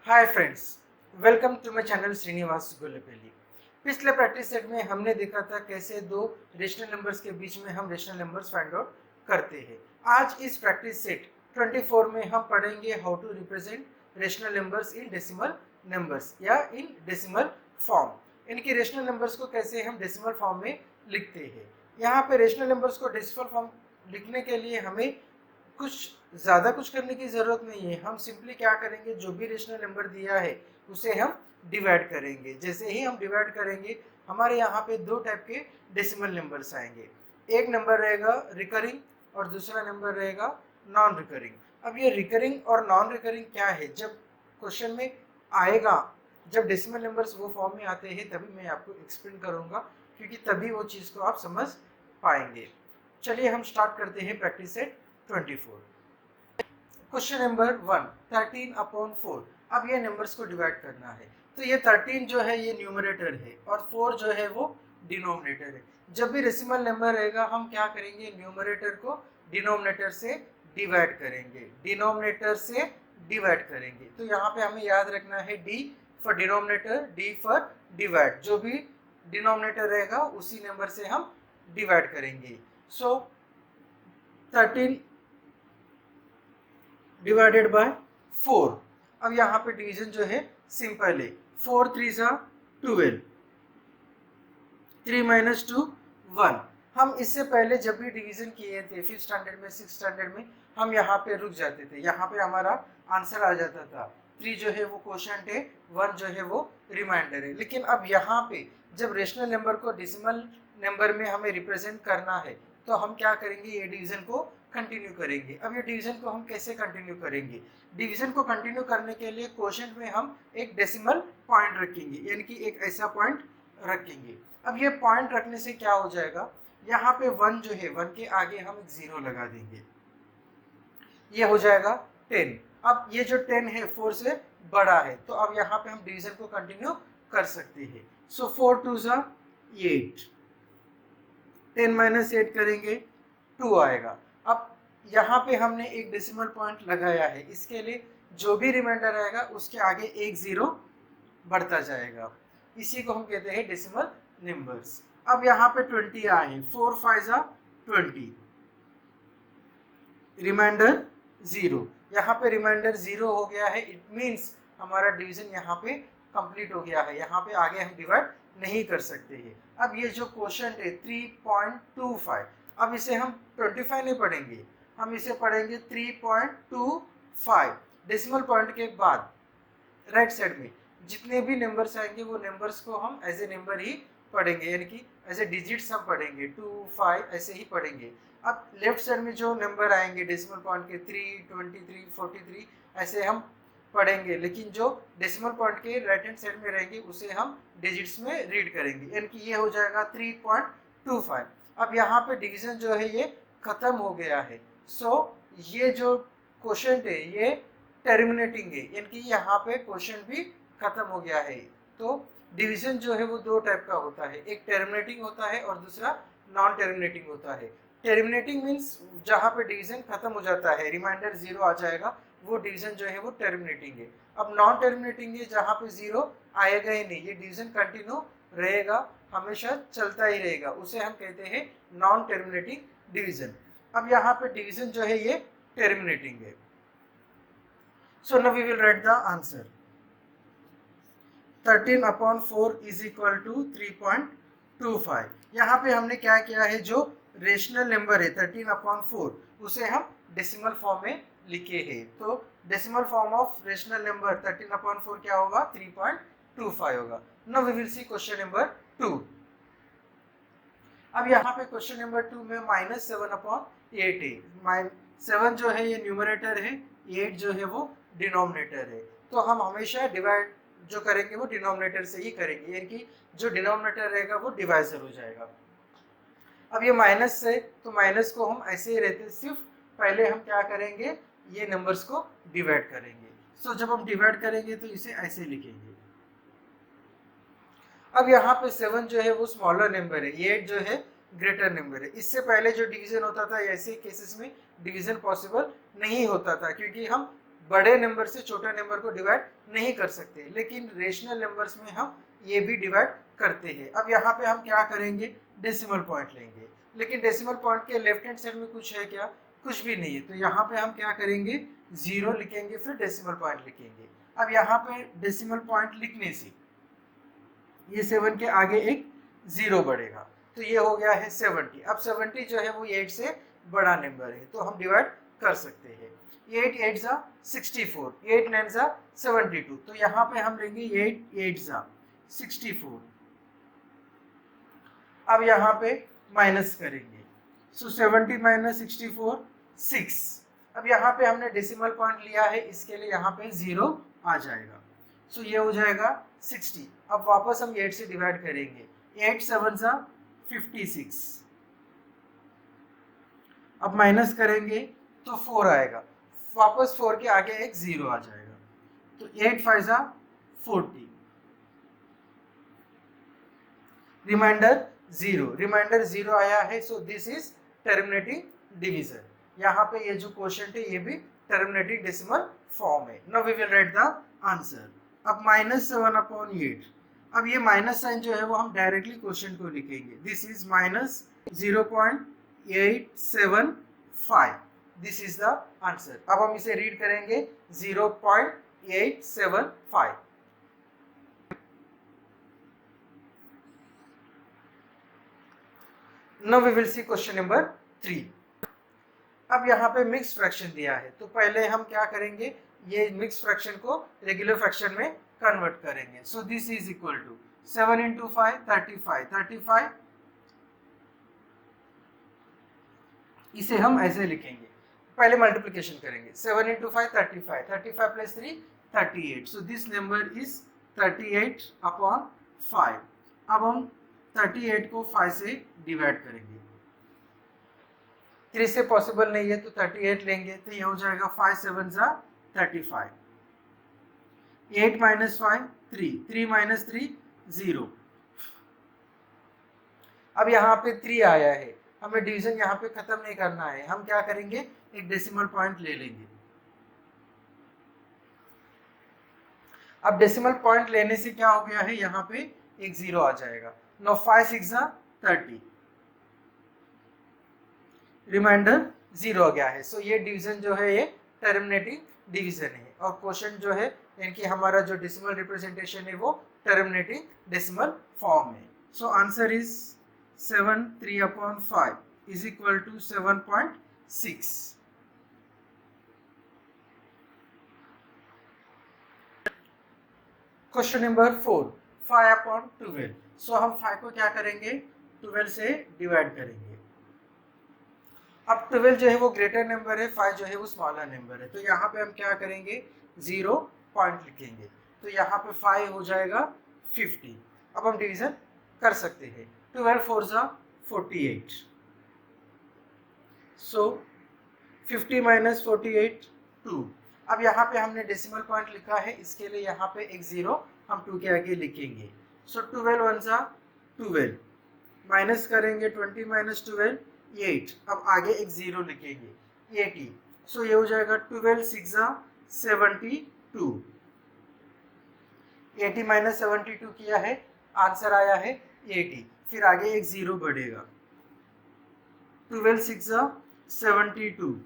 Hi friends, welcome to my channel Srinivas Golepalli. पिछले practice set में हमने देखा था कैसे दो रेशनल नंबर्स के बीच में हम रेशनल नंबर्स फाइंड आउट करते हैं। आज इस प्रैक्टिस सेट 24 में हम पढ़ेंगे how to represent rational numbers in decimal numbers या इन डेसिमल फॉर्म। इनके रेशनल नंबर्स को कैसे हम डेसिमल फॉर्म में लिखते हैं। यहाँ पे रेशनल नंबर्स को डेसिमल फॉर्म लिखने के लिए हमें ज़्यादा कुछ करने की ज़रूरत नहीं है। हम सिंपली क्या करेंगे, जो भी रेशनल नंबर दिया है उसे हम डिवाइड करेंगे। जैसे ही हम डिवाइड करेंगे हमारे यहाँ पे दो टाइप के डेसिमल नंबर्स आएंगे। एक नंबर रहेगा रिकरिंग और दूसरा नंबर रहेगा नॉन रिकरिंग। अब ये रिकरिंग और नॉन रिकरिंग क्या है, जब क्वेश्चन में आएगा, जब डेसिमल नंबर्स वो फॉर्म में आते हैं तभी मैं आपको एक्सप्लेन करूँगा, क्योंकि तभी वो चीज़ को आप समझ पाएंगे। चलिए हम स्टार्ट करते हैं प्रैक्टिस सेट 24। Question number 1, 13/4। अब ये नंबर्स को डिवाइड करना है। तो ये 13 जो है ये न्यूमरेटर है और 4 जो है वो डिनोमिनेटर है। जब भी डेसिमल नंबर रहेगा हम क्या करेंगे, न्यूमरेटर को डिनोमिनेटर से डिवाइड करेंगे, डिनोमिनेटर से डिवाइड करेंगे। तो यहाँ पे हमें याद रखना है D for denominator, D for divide. जो भी डिनोमिनेटर रहेगा उसी नंबर से हम डिवाइड करेंगे। सो 13 डिवाइडेड बाय 4। अब यहाँ पे डिवीजन जो है सिंपल है। 4 3 12, 3 - 2 1। हम इससे पहले जब भी डिवीजन किए थे 5th स्टैंडर्ड में, 6th स्टैंडर्ड में, हम यहाँ पे रुक जाते थे। यहाँ पे हमारा आंसर आ जाता था। 3 जो है वो क्वोशंट है, 1 जो है वो रिमाइंडर है। लेकिन अब यहाँ पे जब रेशनल नंबर को डेसिमल नंबर में हमें रिप्रेजेंट करना है तो हम क्या करेंगे, ये डिवीजन को कंटिन्यू करेंगे। अब ये डिवीजन को हम कैसे कंटिन्यू करेंगे, डिवीजन को कंटिन्यू करने के लिए क्वोशंट में हम एक डेसिमल पॉइंट रखेंगे, यानी कि एक ऐसा पॉइंट रखेंगे। अब ये पॉइंट रखने से क्या हो जाएगा, यहाँ पे 1 जो है 1 के आगे हम एक 0 लगा देंगे, ये हो जाएगा 10। अब ये जो 10 है 4 से बड़ा है, तो अब यहाँ पे हम डिवीजन को कंटिन्यू कर सकते हैं। सो 4 2 8, 10 - 8 करेंगे 2 आएगा। अब यहाँ पे हमने एक डेसिमल पॉइंट लगाया है, इसके लिए जो भी रिमाइंडर आएगा उसके आगे एक 0 बढ़ता जाएगा। इसी को हम कहते हैं डेसिमल नंबर्स। अब यहाँ पे 20 आए, 4 5 20, रिमाइंडर 0। यहाँ पे रिमाइंडर 0 हो गया है, इट मीन्स हमारा डिवीजन यहाँ पे कंप्लीट हो गया है। यहाँ पे आगे हम डिवाइड नहीं कर सकते हैं। अब ये जो क्वोशंट है 3.25, अब इसे हम 25 नहीं पढ़ेंगे, हम इसे पढ़ेंगे 3.25। डेसिमल पॉइंट के बाद राइट साइड में जितने भी नंबर्स आएंगे वो नंबर्स को हम एज ए नंबर ही पढ़ेंगे, यानी कि एज ए डिजिट्स हम पढ़ेंगे, 2 5 ऐसे ही पढ़ेंगे। अब लेफ्ट साइड में जो नंबर आएंगे डेसिमल पॉइंट के 3 23 43 ऐसे हम पढ़ेंगे, लेकिन जो डेसिमल पॉइंट के राइट हैंड साइड में रहेंगे उसे हम डिजिट्स में रीड करेंगे, यानी कि ये हो जाएगा 3.25। अब यहाँ पे डिवीजन जो है ये खत्म हो गया है। सो ये जो क्वोशंट है ये टर्मिनेटिंग है, यानी कि यहाँ पे क्वोशंट भी खत्म हो गया है। तो डिवीजन जो है वो दो टाइप का होता है, एक टर्मिनेटिंग होता है और दूसरा नॉन टर्मिनेटिंग होता है। टर्मिनेटिंग मीन्स जहाँ पे डिवीजन खत्म हो जाता है, रिमाइंडर 0 आ जाएगा, वो डिवीजन जो है वो टर्मिनेटिंग है। अब नॉन टर्मिनेटिंग है जहाँ पे 0 आएगा ही नहीं, ये डिवीजन कंटिन्यू रहेगा, हमेशा चलता ही रहेगा, उसे हम कहते हैं नॉन टर्मिनेटिंग डिवीजन। अब यहाँ पे डिवीजन जो है ये टर्मिनेटिंग है। So now we will write the answer. 13/4 is equal to 3.25। यहाँ पे हमने क्या किया है, जो रेशनल नंबर है 13/4 उसे हम डेसिमल फॉर्म में लिखे हैं। तो decimal form of rational number 13/4 क्या होगा, 3.25 होगा। Now we will see question number 2। अब यहाँ पे क्वेश्चन नंबर 2 में -7/8 है। 7 जो है ये न्यूमरेटर है, 8 जो है वो डिनोमिनेटर है। तो हम हमेशा डिवाइड जो करेंगे वो डिनोमिनेटर से ही करेंगे, यानी कि जो डिनोमिनेटर रहेगा वो डिवाइजर हो जाएगा। अब ये माइनस है तो माइनस को हम ऐसे ही रहते, सिर्फ पहले हम क्या करेंगे, ये नंबर्स को डिवाइड करेंगे। सो जब हम डिवाइड करेंगे तो इसे ऐसे लिखेंगे। अब यहाँ पे 7 जो है वो स्मॉलर नंबर है, 8 जो है ग्रेटर नंबर है। इससे पहले जो डिवीजन होता था ऐसे केसेस में डिवीजन पॉसिबल नहीं होता था, क्योंकि हम बड़े नंबर से छोटे नंबर को डिवाइड नहीं कर सकते, लेकिन रेशनल नंबर्स में हम ये भी डिवाइड करते हैं। अब यहाँ पे हम क्या करेंगे, डेसिमल पॉइंट लेंगे, लेकिन डेसिमल पॉइंट के लेफ्ट हैंड साइड में कुछ है क्या, कुछ भी नहीं है। तो यहाँ पे हम क्या करेंगे, 0 लिखेंगे, फिर डेसिमल पॉइंट लिखेंगे। अब यहाँ पे डेसिमल पॉइंट लिखने से ये 7 के आगे एक 0 बढ़ेगा, तो ये हो गया है 70। अब 70 जो है वो 8 से बड़ा नंबर है, तो हम डिवाइड कर सकते हैं। 8 8 जा 64, 8 9 जा 72, तो यहाँ पे हम लेंगे 8 8 जा 64। अब यहाँ पे माइनस करेंगे, सो 70 माइनस 64 6। अब यहाँ पे हमने डेसिमल पॉइंट लिया है, इसके लिए यहाँ पे 0 आ जाएगा, सो ये हो जाएगा 60। अब वापस हम 8 से डिवाइड करेंगे, 8 7 जा 56। अब माइनस करेंगे तो 4 आएगा, वापस 4 के आगे एक 0 आ जाएगा, तो 8 5 जा 40, रिमाइंडर 0, रिमाइंडर 0 आया है, so this is terminating division. यहाँ पे ये जो क्वोशिएंट है ये भी टर्मिनेटिंग डेसिमल फॉर्म है। Now we will write the answer. अब -7/8, अब ये माइनस साइन जो है वो हम डायरेक्टली क्वोशिएंट को लिखेंगे, this is -0.875, this is the answer. अब हम इसे रीड करेंगे 0.875। Now we will see question number 3। अब यहाँ पे मिक्स फ्रैक्शन दिया है, तो पहले हम क्या करेंगे, ये मिक्स फ्रैक्शन को रेगुलर फ्रैक्शन में कन्वर्ट करेंगे। So this is equal to 7 × 5 35, 35 इसे हम ऐसे लिखेंगे, पहले मल्टीप्लिकेशन करेंगे, 7 × 5 35, 35 + 3 38, सो दिस नंबर इज 38/5। अब हम 38 को 5 से डिवाइड करेंगे, 3 से पॉसिबल नहीं है तो 38 लेंगे, तो ये हो जाएगा 5 7 जा 35, 8 - 5 3, 3 - 3 0। अब यहाँ पे 3 आया है, हमें डिवीजन यहाँ पे खत्म नहीं करना है, हम क्या करेंगे, एक डेसिमल पॉइंट ले लेंगे। अब डेसिमल पॉइंट लेने से क्या हो गया है, यहाँ पे एक 0 आ जाएगा। नो 5 6 जा 30, रिमाइंडर 0 आ गया है, सो ये डिवीजन जो है ये टर्मिनेटिंग डिवीजन है, और क्वोशिएंट जो है इनकी हमारा जो डेसिमल रिप्रेजेंटेशन है वो टर्मिनेटिंग डेसिमल फॉर्म है। So answer is 7 3/5 is equal to 7.6। Question number 4, 5/12। So हम 5 को क्या करेंगे, 12 से डिवाइड करेंगे। अब 12 जो है वो ग्रेटर नंबर है, 5 जो है वो स्मॉलर नंबर है, तो यहाँ पे हम क्या करेंगे, 0 पॉइंट लिखेंगे, तो यहाँ पे 5 हो जाएगा 50। अब हम डिवीजन कर सकते हैं, 12 4 जा 48, सो 50 - 48 2। अब यहाँ पे हमने डेसिमल पॉइंट लिखा है, इसके लिए यहाँ पे एक 0 हम 2 के आगे लिखेंगे, सो 12 1 जा 12, माइनस करेंगे 20 - 12 8, अब आगे एक 0 लिखेंगे 80, सो ये हो जाएगा 12 6 जा 72, 80 - 72 किया है, आंसर आया है 80, फिर आगे एक 0 बढ़ेगा, 12 6 जा 72,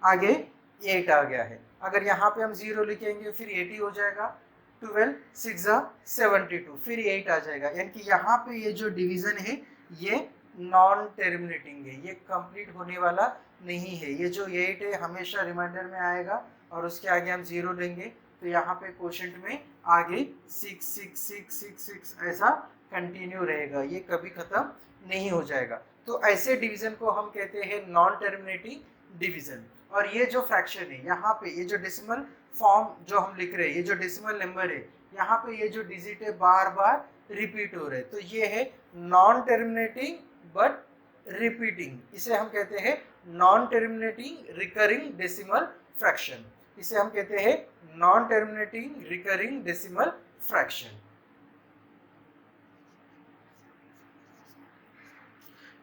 आगे 8 आ गया है। अगर यहाँ पे हम 0 लिखेंगे फिर 80 हो जाएगा, 12 6 जा 72, फिर 8 आ जाएगा, यानी कि यहाँ पे ये जो डिवीजन है ये नॉन टर्मिनेटिंग है, ये कंप्लीट होने वाला नहीं है। ये जो 8 है हमेशा रिमाइंडर में आएगा, और उसके आगे हम 0 लेंगे, तो यहाँ पे क्वोशिएंट में आगे 6 6 6 6 6 ऐसा कंटिन्यू रहेगा, ये कभी खत्म नहीं हो जाएगा। तो ऐसे डिवीजन को हम कहते हैं नॉन टर्मिनेटिंग डिवीजन। और ये जो फ्रैक्शन है, यहाँ पे ये जो डेसिमल फॉर्म जो हम लिख रहे हैं, ये जो डेसिमल नंबर है, यहाँ पे ये जो डिजिट है बार बार रिपीट हो रहे हैं, तो ये है नॉन टर्मिनेटिंग बट रिपीटिंग, इसे हम कहते हैं non terminating recurring decimal fraction, इसे हम कहते हैं non terminating recurring decimal fraction.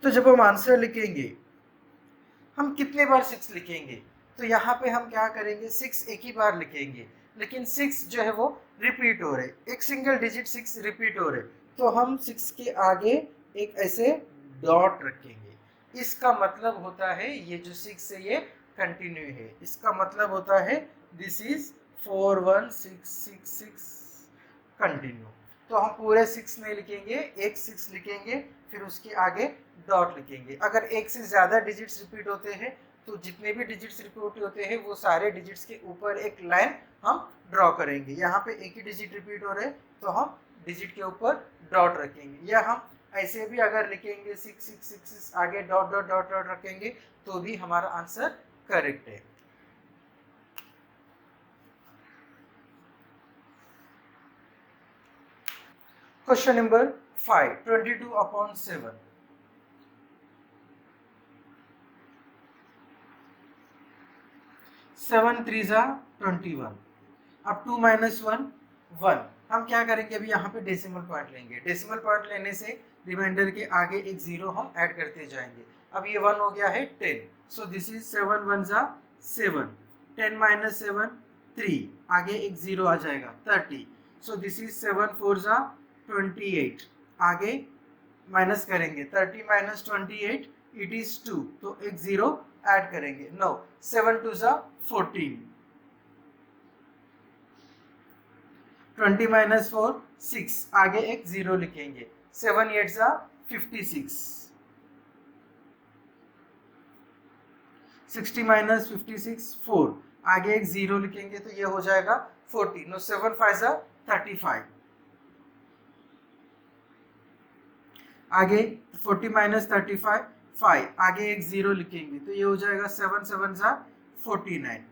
तो जब हम आंसर लिखेंगे, हम कितने बार 6 लिखेंगे, तो यहाँ पे हम क्या करेंगे, 6 एक ही बार लिखेंगे, लेकिन 6 जो है वो रिपीट हो रहे, एक सिंगल डिजिट 6 रिपीट हो रहे, तो हम 6 के आगे एक ऐसे डॉट रखेंगे। इसका मतलब होता है ये जो 6 है ये कंटिन्यू है, इसका मतलब होता है दिस इज 41666 कंटिन्यू। तो हम पूरे 6 नहीं लिखेंगे, एक 6 लिखेंगे, फिर उसके आगे डॉट लिखेंगे। अगर एक से ज़्यादा डिजिट्स रिपीट होते हैं तो जितने भी डिजिट्स रिपीट होते हैं वो सारे डिजिट्स के ऊपर एक लाइन हम ड्रॉ करेंगे। यहाँ पे एक ही डिजिट रिपीट हो रहे तो हम डिजिट के ऊपर डॉट रखेंगे, या हम ऐसे भी अगर लिखेंगे 6666 आगे डॉट डॉट डॉट डॉट रखेंगे तो भी हमारा आंसर करेक्ट है। Question number 5, 22/7। 7 3 21। अब 2 - 1 1। हम क्या करेंगे, अभी यहाँ पे डेसिमल पॉइंट लेंगे, डेसिमल पॉइंट लेने से रिमाइंडर के आगे एक 0 हम ऐड करते जाएंगे। अब ये 1 हो गया है 10, सो दिस इज 7 1 7। 10 - 7 3, आगे एक 0 आ जाएगा 30, सो दिस इज 7 4 28। आगे माइनस करेंगे, 30 - 28 इट इज 2, तो एक 0 ऐड करेंगे 9, 7 2 14। 20 - 4 6, आगे एक 0 लिखेंगे, 7 8 56। 60 - 56 4, आगे एक 0 लिखेंगे तो ये हो जाएगा 40, नो 7 5 35। आगे 40 - 35 5, आगे एक 0 लिखेंगे तो ये हो जाएगा 7 7 49।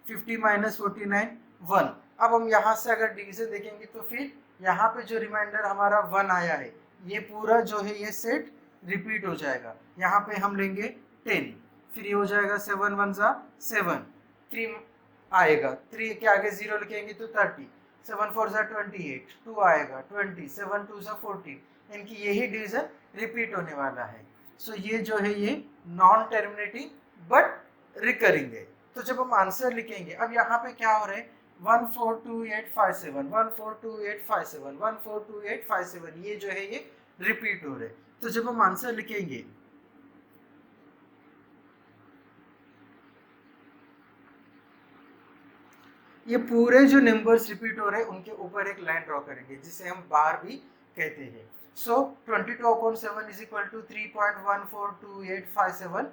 50 - 49 1। अब हम यहाँ से अगर डिवीजन देखेंगे तो फिर यहाँ पे जो रिमाइंडर हमारा 1 आया है ये पूरा जो है ये सेट रिपीट हो जाएगा। यहाँ पे हम लेंगे 10, फिर ये हो जाएगा 7 1 7, 3 आएगा, 3 के आगे 0 लिखेंगे तो 30, 7 4 28, 2 आएगा 20, 7 2 14। इनकी यही डिवीजन रिपीट होने वाला है। सो ये जो है ये नॉन टर्मिनेटिंग बट रिकरिंग है। तो जब हम आंसर लिखेंगे, अब यहाँ पे क्या हो रहा है 142857, 142857, 142857, ये जो है ये रिपीट हो रहे। तो जब हम आंसर लिखेंगे ये पूरे जो नंबर्स रिपीट हो रहे हैं उनके ऊपर एक लाइन ड्रॉ करेंगे जिसे हम बार भी कहते हैं। सो 22/7 इज इक्वल टू 3.142857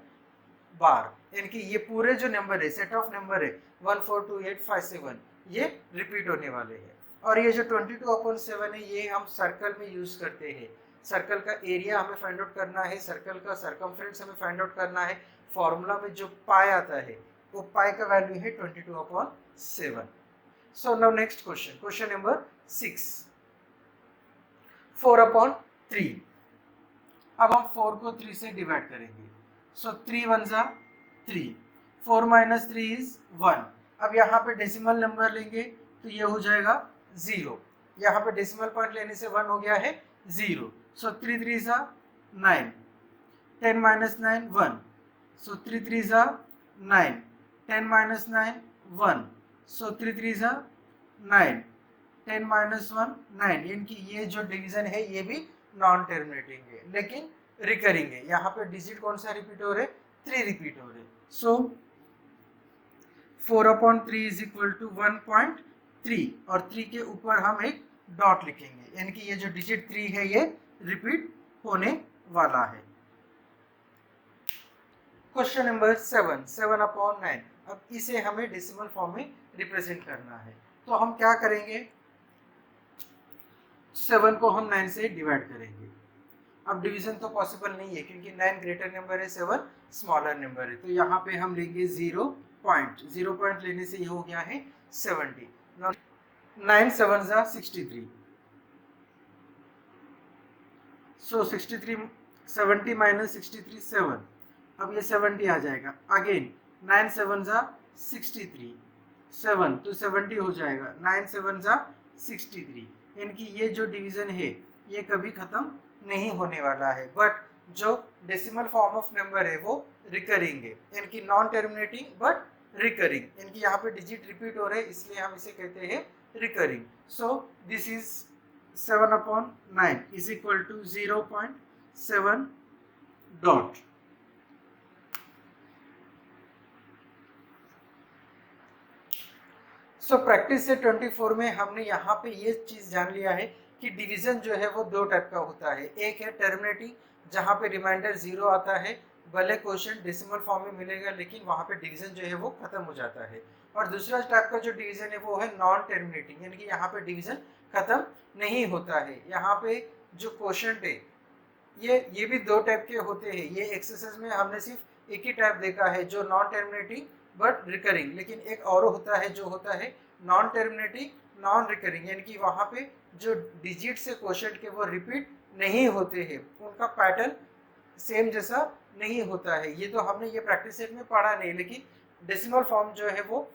बार, यानी कि ये पूरे जो नंबर है सेट ऑफ नंबर है 142857 ये रिपीट होने वाले हैं। और ये जो 22/7 है ये हम सर्कल में यूज करते हैं। सर्कल का एरिया हमें फाइंड आउट करना है, सर्कल का सर्कमफ्रेंस हमें फाइंड आउट करना है। फॉर्मूला में जो पाई आता है वो पाई का वैल्यू है 22/7। So now next question, question number 6, 4/3। अब हम 4 को 3 से डिवाइड करेंगे, सो 3 1 3, 4 - 3 इज 1। अब यहाँ पे डेसिमल नंबर लेंगे तो ये हो जाएगा 0, यहाँ पे डेसिमल पॉइंट लेने से 1 हो गया है 0, सो 3 3 9, 10 - 9 1, सो 3 3 9, 10 - 9 1, सो 3 3 9, 10 - 1 9। इनकी ये जो डिवीजन है ये भी नॉन टर्मिनेटिंग है लेकिन रिकरिंग है। यहाँ पे डिजिट कौन सा रिपीट हो रहे, 3 रिपीट हो रहे। सो 4/3 इज इक्वल टू 1.3 और 3 के ऊपर हम एक डॉट लिखेंगे, यानी कि ये जो डिजिट 3 है ये रिपीट होने वाला है। Question number 7, 7/9। अब इसे हमें डेसिमल फॉर्म में रिप्रेजेंट करना है, तो हम क्या करेंगे, 7 को हम 9 से डिवाइड करेंगे। अब डिवीजन तो पॉसिबल नहीं है क्योंकि 9 ग्रेटर नंबर है, 7 स्मॉलर नंबर है, तो यहाँ पे हम लेंगे 0 पॉइंट लेने से ये हो गया है 70। 9 7 63, सो 63 70 - 63 7। अब ये 70 आ जाएगा, अगेन 9 7 63, 7 तो 70 हो जाएगा, 9 7 63। इनकी ये जो डिवीजन है ये कभी खत्म नहीं होने वाला है, बट जो डेसिमल फॉर्म ऑफ नंबर है वो रिकरिंग है, इनकी नॉन टर्मिनेटिंग बट रिकरिंग, यानी कि यहाँ पे डिजिट रिपीट हो रहे हैं इसलिए हम इसे कहते हैं recurring. So this is 7/9 is equal to 0.7 dot. So practice से 24 में हमने यहाँ पे ये चीज़ जान लिया है कि डिवीजन जो है वो दो टाइप का होता है। एक है टर्मिनेटिंग, जहाँ पे रिमाइंडर 0 आता है, भले क्वेश्चन डेसिमल फॉर्म में मिलेगा लेकिन वहाँ पे डिवीजन जो है वो खत्म हो जाता है। और दूसरा टाइप का जो डिवीजन है वो है नॉन टर्मिनेटिंग, यानी कि यहाँ पे डिवीजन खत्म नहीं होता है। यहाँ पे जो क्वेश्चन है ये भी दो टाइप के होते हैं। ये एक्सरसाइज में हमने सिर्फ एक ही टाइप देखा है जो नॉन टर्मिनेटिंग बट रिकरिंग, लेकिन एक और होता है जो होता है नॉन टर्मिनेटिंग नॉन रिकरिंग, यानी कि वहाँ पे जो डिजिट से क्वेश्चन के वो रिपीट नहीं होते हैं, उनका पैटर्न सेम जैसा नहीं होता है। ये तो हमने ये प्रैक्टिस सेट में पढ़ा नहीं, लेकिन डेसिमल फॉर्म जो है वो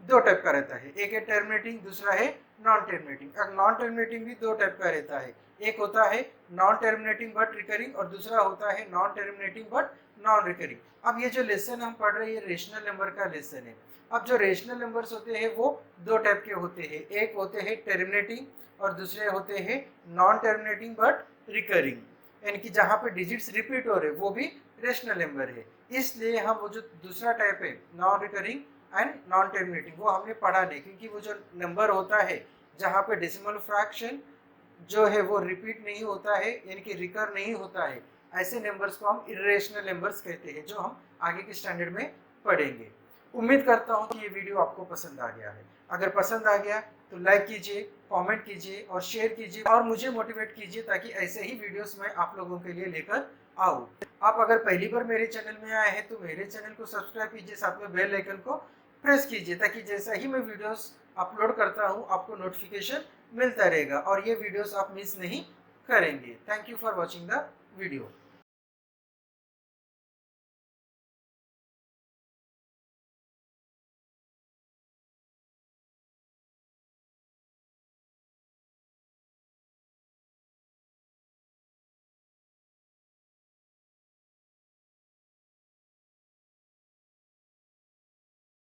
दो टाइप का रहता है, एक है टर्मिनेटिंग, दूसरा है नॉन टर्मिनेटिंग। और नॉन टर्मिनेटिंग भी दो टाइप का रहता है, एक होता है नॉन टर्मिनेटिंग बट रिकरिंग और दूसरा होता है non terminating but non recurring. अब ये जो लेसन हम पढ़ रहे हैं ये रेशनल नंबर का लेसन है। अब जो रेशनल नंबर्स होते हैं वो दो टाइप के होते हैं, एक होते हैं टर्मिनेटिंग और दूसरे होते हैं नॉन टर्मिनेटिंग बट रिकरिंग, यानी कि जहाँ पे डिजिट्स रिपीट हो रहे वो भी रेशनल नंबर है। इसलिए हम वो जो दूसरा टाइप है non recurring and non terminating वो हमने पढ़ा नहीं, क्योंकि वो जो नंबर होता है जहाँ पे डेसिमल फ्रैक्शन जो है वो रिपीट नहीं होता है, यानी कि रिकर नहीं होता है, ऐसे नंबर्स को हम इरेशनल नंबर्स कहते हैं, जो हम आगे के स्टैंडर्ड में पढ़ेंगे। उम्मीद करता हूँ कि ये वीडियो आपको पसंद आ गया है। अगर पसंद आ गया तो लाइक कीजिए, कमेंट कीजिए और शेयर कीजिए और मुझे मोटिवेट कीजिए ताकि ऐसे ही वीडियोस मैं आप लोगों के लिए लेकर आऊँ। आप अगर पहली बार मेरे चैनल में आए हैं तो मेरे चैनल को सब्सक्राइब कीजिए, साथ में बेल आइकन को प्रेस कीजिए ताकि जैसा ही मैं वीडियोस अपलोड करता हूँ आपको नोटिफिकेशन मिलता रहेगा और ये वीडियोस आप मिस नहीं करेंगे। Thank you for watching the video.